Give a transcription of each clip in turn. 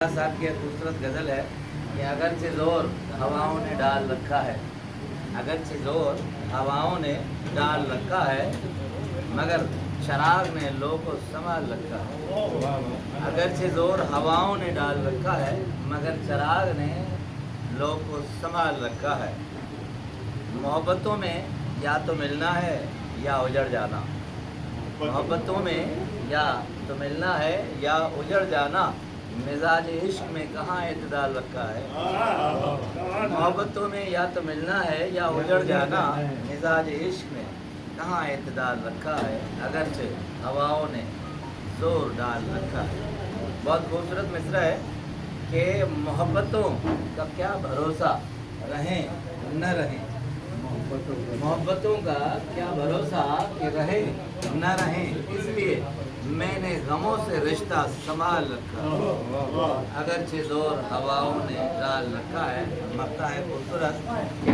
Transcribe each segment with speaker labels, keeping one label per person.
Speaker 1: साहब की एक खूबसूरत गज़ल है कि अगरचे ज़ोर हवाओं ने डाल रखा है, अगरचे ज़ोर हवाओं ने डाल रखा है, मगर चराग ने लो को संभाल रखा है। अगरचे ज़ोर हवाओं ने डाल रखा है, मगर चराग ने लो को संभाल रखा है। मोहब्बतों में या तो मिलना है या उजड़ जाना, मोहब्बतों में या तो मिलना है या उजड़ जाना, मिजाज इश्क में कहाँ एतदाल रखा है। मोहब्बतों में या तो मिलना है या उजड़ जाना, मिजाज इश्क में कहाँ एतदाल रखा है, अगरचे हवाओं ने जोर डाल रखा है। बहुत खूबसूरत मिसरा है कि मोहब्बतों का क्या भरोसा, रहें न रहें, मोहब्बतों का क्या भरोसा कि रहे न रहें, इसलिए मैंने गमों से रिश्ता संभाल रखा, अगरचे ज़ोर हवाओं ने डाल रखा है। मक्ता है खूबसूरत कि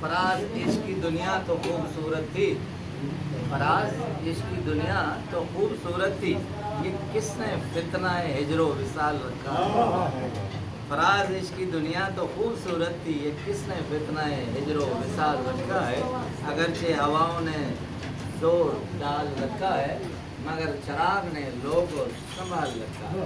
Speaker 1: फराज इश्क की दुनिया तो खूबसूरत थी, फराज इश्क की दुनिया तो खूबसूरत थी, ये किसने फितना हिजरो विसाल रखा। फराज इश्क की दुनिया तो खूबसूरत थी, ये किसने फितना हिजरो विसाल रखा है। अगरचे हवाओं ने जोर डाल रखा है, मगर चराग ने लो को संभाल रखा है।